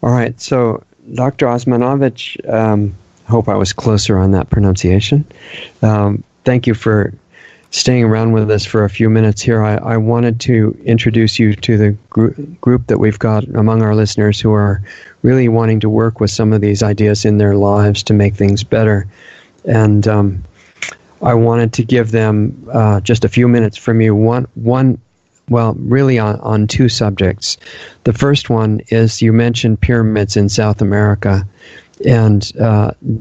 All right, so Dr. Osmanagich, hope I was closer on that pronunciation. Thank you for staying around with us for a few minutes here. I wanted to introduce you to the group that we've got among our listeners who are really wanting to work with some of these ideas in their lives to make things better. And I wanted to give them just a few minutes from you. Really on two subjects. The first one is you mentioned pyramids in South America, and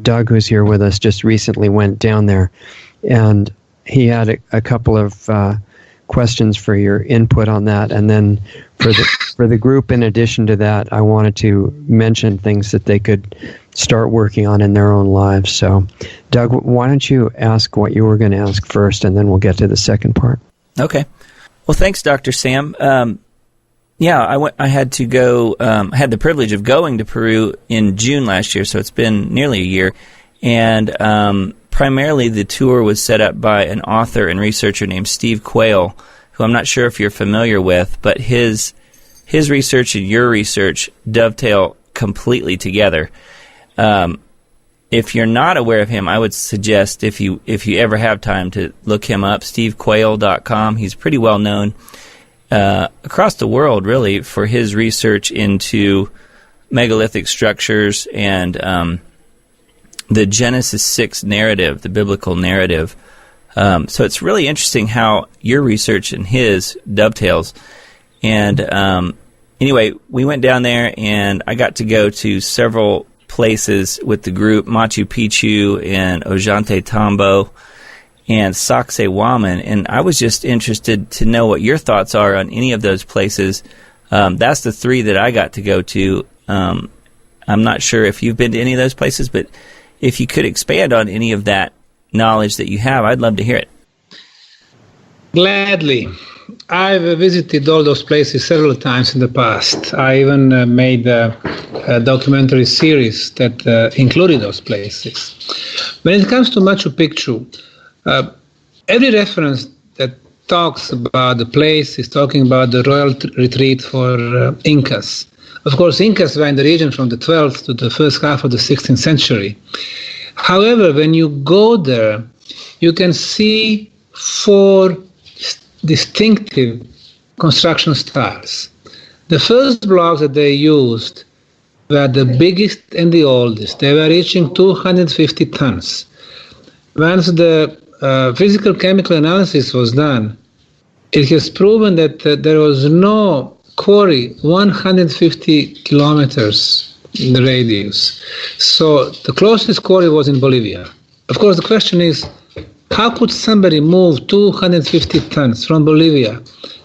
Doug, who's here with us, just recently went down there, and he had a couple of questions for your input on that. And then for the group, in addition to that, I wanted to mention things that they could start working on in their own lives. So, Doug, why don't you ask what you were going to ask first, and then we'll get to the second part. Okay. Well, thanks, Dr. Sam. I had to go. I had the privilege of going to Peru in June last year, so it's been nearly a year. And primarily the tour was set up by an author and researcher named Steve Quayle, who I'm not sure if you're familiar with, but his research and your research dovetail completely together. If you're not aware of him, I would suggest if you ever have time to look him up, stevequayle.com. He's pretty well known across the world, really, for his research into megalithic structures and the Genesis 6 narrative, the biblical narrative. So it's really interesting how your research and his dovetails. And anyway, we went down there, and I got to go to several places with the group, Machu Picchu and Ollantaytambo and Sacsayhuaman, and I was just interested to know what your thoughts are on any of those places. That's the three that I got to go to. I'm not sure if you've been to any of those places, but if you could expand on any of that knowledge that you have, I'd love to hear it. Gladly. I've visited all those places several times in the past. I even made a documentary series that included those places. When it comes to Machu Picchu, every reference that talks about the place is talking about the royal retreat for Incas. Of course, Incas were in the region from the 12th to the first half of the 16th century. However, when you go there, you can see four distinctive construction styles. The first blocks that they used were the biggest and the oldest. They were reaching 250 tons. Once the physical chemical analysis was done, it has proven that there was no quarry 150 kilometers in the radius. So the closest quarry was in Bolivia. Of course, the question is, how could somebody move 250 tons from Bolivia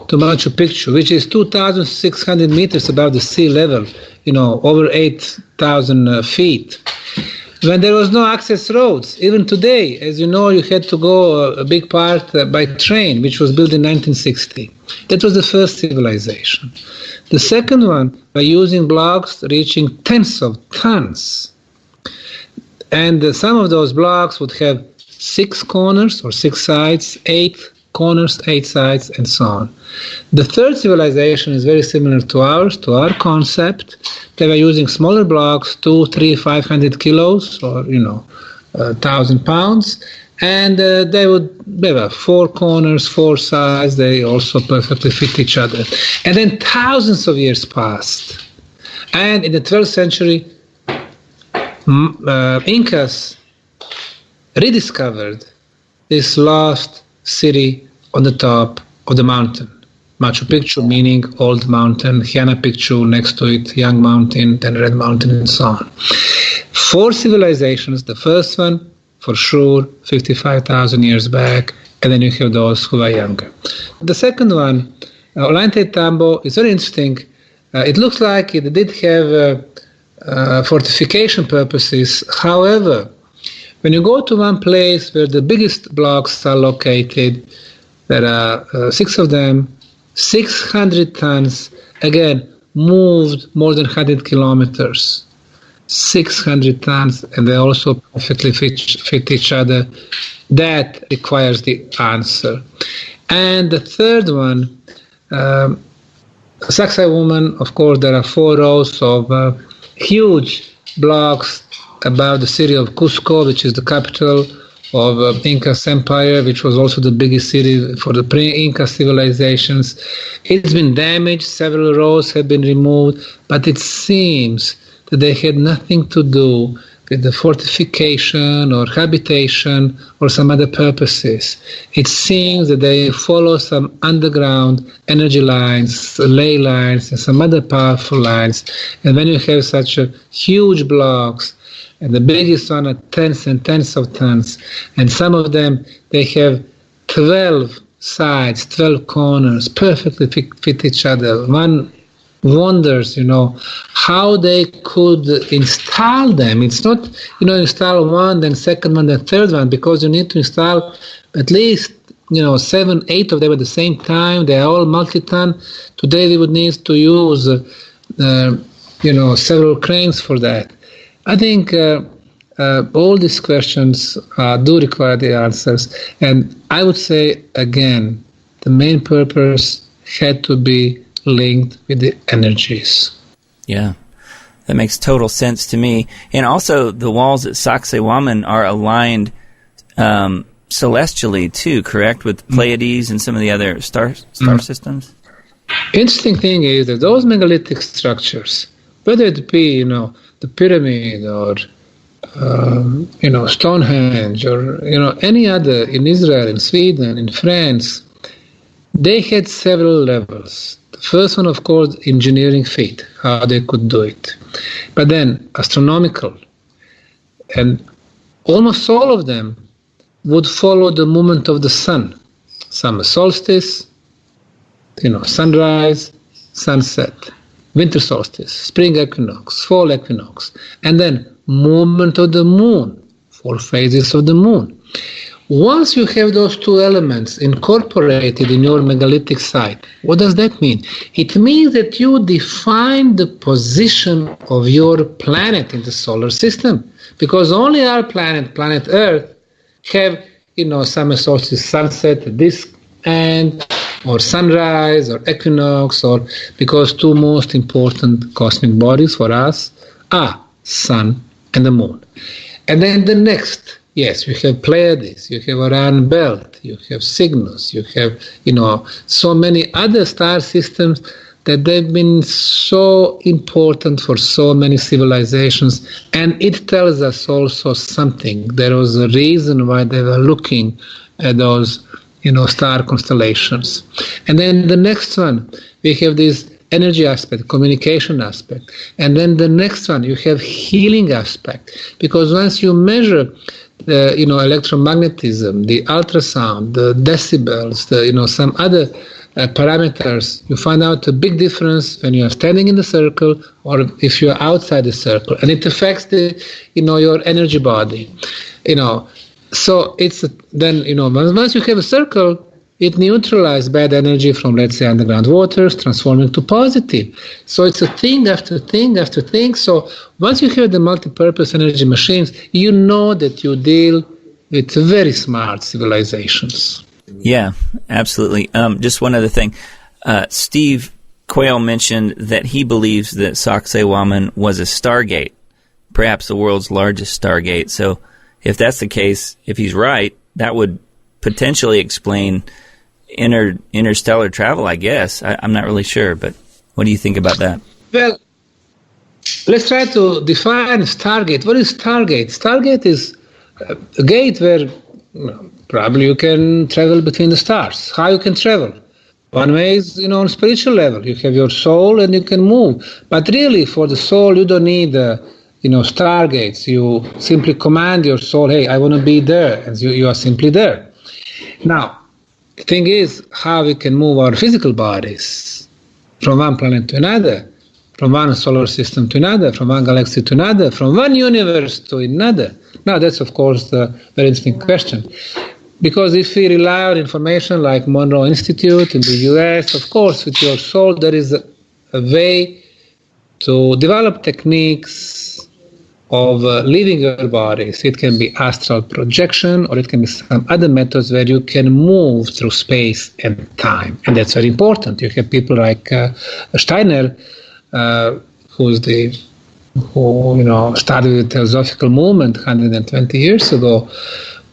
to Machu Picchu, which is 2,600 meters above the sea level, over 8,000 feet, when there was no access roads? Even today, as you know, you had to go a big part by train, which was built in 1960. That was the first civilization. The second one, by using blocks reaching tens of tons. And some of those blocks would have 6 corners or 6 sides, 8 corners, 8 sides, and so on. The third civilization is very similar to ours, to our concept. They were using smaller blocks, 2, 3, 500 kilos, or 1,000 pounds, and they were 4 corners, 4 sides. They also perfectly fit each other. And then thousands of years passed, and in the 12th century, Incas rediscovered this lost city on the top of the mountain. Machu Picchu meaning old mountain, Huayna Picchu next to it, young mountain, then red mountain, and so on. 4 civilizations. The first one, for sure, 55,000 years back, and then you have those who are younger. The second one, Ollantaytambo, is very interesting. It looks like it did have fortification purposes. However, when you go to one place where the biggest blocks are located, there are 6 of them, 600 tons, again, moved more than 100 kilometers. 600 tons, and they also perfectly fit each other. That requires the answer. And the third one, Sacsayhuaman, of course, there are 4 rows of huge blocks about the city of Cusco, which is the capital of Inca's empire, which was also the biggest city for the pre-Inca civilizations. It's been damaged, several roads have been removed, but it seems that they had nothing to do with the fortification or habitation or some other purposes. It seems that they follow some underground energy lines, ley lines, and some other powerful lines. And when you have such a huge blocks, and the biggest one are tens and tens of tons, and some of them, they have 12 sides, 12 corners, perfectly fit each other. One wonders, how they could install them. It's not, install one, then second one, then third one, because you need to install at least, 7, 8 of them at the same time. They are all multi-ton. Today we would need to use, several cranes for that. I think all these questions do require the answers. And I would say, again, the main purpose had to be linked with the energies. Yeah, that makes total sense to me. And also, the walls at Sacsayhuaman are aligned celestially too, correct? With Pleiades and some of the other star systems? Interesting thing is that those megalithic structures, whether it be, the pyramid or, Stonehenge or, any other in Israel, in Sweden, in France, they had several levels. The first one, of course, engineering feat, how they could do it. But then astronomical. And almost all of them would follow the movement of the sun. Summer solstice, sunrise, sunset, winter solstice, spring equinox, fall equinox, and then movement of the moon, 4 phases of the moon. Once you have those two elements incorporated in your megalithic site, what does that mean? It means that you define the position of your planet in the solar system, because only our planet Earth, have, summer solstice, sunset at this end, or sunrise, or equinox, or because two most important cosmic bodies for us are sun and the moon. And then the next, yes, you have Pleiades, you have Orion Belt, you have Cygnus, you have, so many other star systems that they've been so important for so many civilizations. And it tells us also something. There was a reason why they were looking at those, star constellations. And then the next one, we have this energy aspect, communication aspect. And then the next one, you have healing aspect. Because once you measure the, electromagnetism, the ultrasound, the decibels, the, some other parameters, you find out a big difference when you are standing in the circle or if you are outside the circle. And it affects the, your energy body, So it's then, once you have a circle, it neutralizes bad energy from, let's say, underground waters, transforming to positive. So it's a thing after thing after thing. So once you have the multi-purpose energy machines, you know that you deal with very smart civilizations. Yeah, absolutely. Just one other thing. Steve Quayle mentioned that he believes that Sacsayhuaman was a stargate, perhaps the world's largest stargate. So if that's the case, if he's right, that would potentially explain interstellar travel, I guess. I'm not really sure, but what do you think about that? Well, let's try to define Stargate. What is Stargate? Stargate is a gate where probably you can travel between the stars. How you can travel? One way is, on spiritual level. You have your soul and you can move. But really, for the soul, you don't need stargates. You simply command your soul, hey, I want to be there, and you are simply there. Now, the thing is how we can move our physical bodies from one planet to another, from one solar system to another, from one galaxy to another, from one universe to another. Now, that's, of course, the very interesting question. Because if we rely on information like Monroe Institute in the US, of course, with your soul, there is a way to develop techniques of leaving your bodies. It can be astral projection, or it can be some other methods where you can move through space and time. And that's very important. You have people like Steiner, who's the who started the Theosophical movement 120 years ago,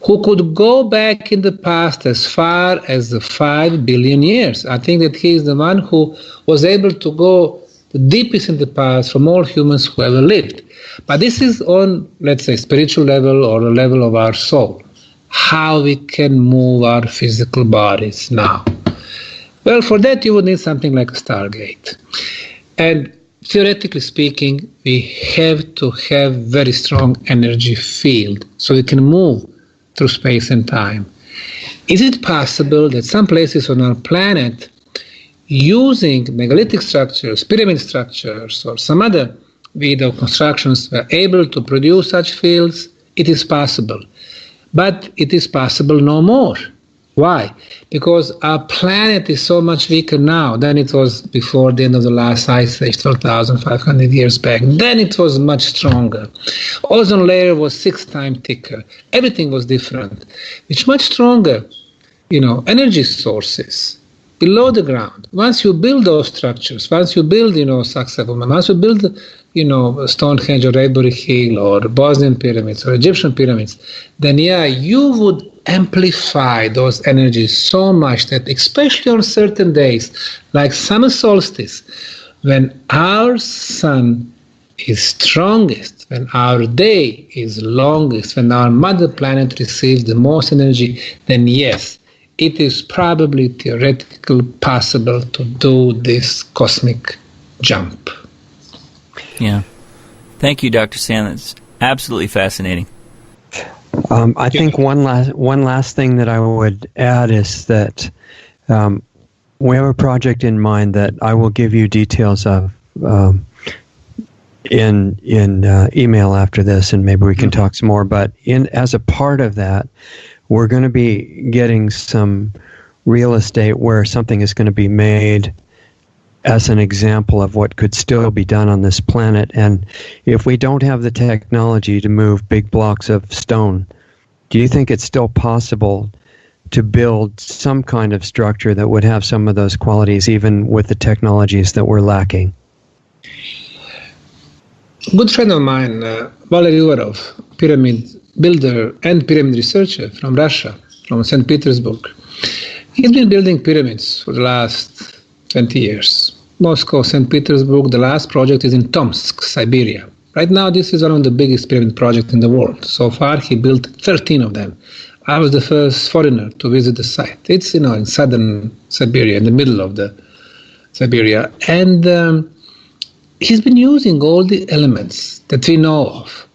who could go back in the past as far as the 5 billion years. I think that he is the one who was able to go the deepest in the past from all humans who ever lived. But this is on, let's say, spiritual level or the level of our soul, how we can move our physical bodies now. Well, for that you would need something like a Stargate. And theoretically speaking, we have to have very strong energy field so we can move through space and time. Is it possible that some places on our planet, using megalithic structures, pyramid structures, or some other video constructions, were able to produce such fields? It is possible. But it is possible no more. Why? Because our planet is so much weaker now than it was before the end of the last ice age, 12,500 years back. Then it was much stronger. Ozone layer was 6 times thicker. Everything was different. It's much stronger, energy sources below the ground. Once you build those structures, once you build, Sacsayhuaman, once you build, Stonehenge or Avebury Hill or Bosnian pyramids or Egyptian pyramids, then you would amplify those energies so much that, especially on certain days, like summer solstice, when our sun is strongest, when our day is longest, when our mother planet receives the most energy, then yes, it is probably theoretically possible to do this cosmic jump. Yeah. Thank you, Dr. Sam. That's absolutely fascinating. I think one last thing that I would add is that we have a project in mind that I will give you details of in email after this, and maybe we can talk some more. But as a part of that, we're going to be getting some real estate where something is going to be made as an example of what could still be done on this planet. And if we don't have the technology to move big blocks of stone, do you think it's still possible to build some kind of structure that would have some of those qualities, even with the technologies that we're lacking? Good friend of mine, Valery Uvarov, pyramid builder and pyramid researcher from Russia, from St. Petersburg. He's been building pyramids for the last 20 years. Moscow, St. Petersburg, the last project is in Tomsk, Siberia. Right now, this is one of the biggest pyramid projects in the world. So far, he built 13 of them. I was the first foreigner to visit the site. It's, in southern Siberia, in the middle of the Siberia. And he's been using all the elements that we know of.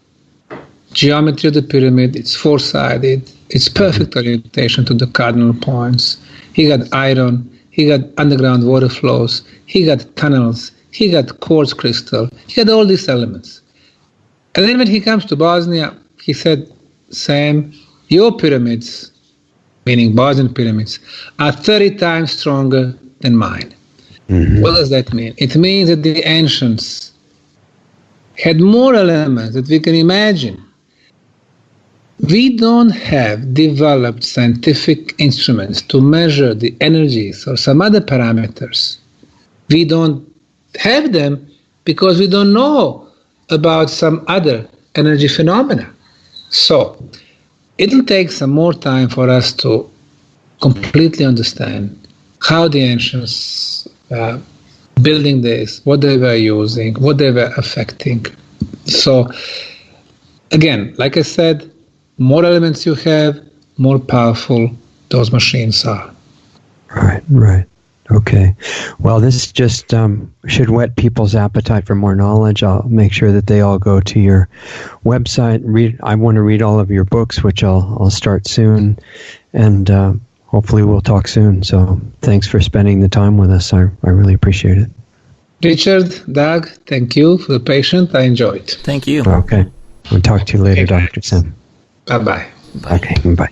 Geometry of the pyramid, it's four-sided, it's perfect orientation to the cardinal points. He got iron, he got underground water flows, he got tunnels, he got quartz crystal, he got all these elements. And then when he comes to Bosnia, he said, Sam, your pyramids, meaning Bosnian pyramids, are 30 times stronger than mine. Mm-hmm. What does that mean? It means that the ancients had more elements that we can imagine. We don't have developed scientific instruments to measure the energies or some other parameters. We don't have them because we don't know about some other energy phenomena. So it'll take some more time for us to completely understand how the ancients building this, what they were using, what they were affecting. So again, like I said, more elements you have, more powerful those machines are. Right. Okay. Well, this just should whet people's appetite for more knowledge. I'll make sure that they all go to your website. I want to read all of your books, which I'll start soon, and hopefully we'll talk soon. So thanks for spending the time with us. I really appreciate it. Richard, Doug, thank you for the patience. I enjoyed. Thank you. Okay. We'll talk to you later, Dr. Sam. Bye-bye. Okay, bye.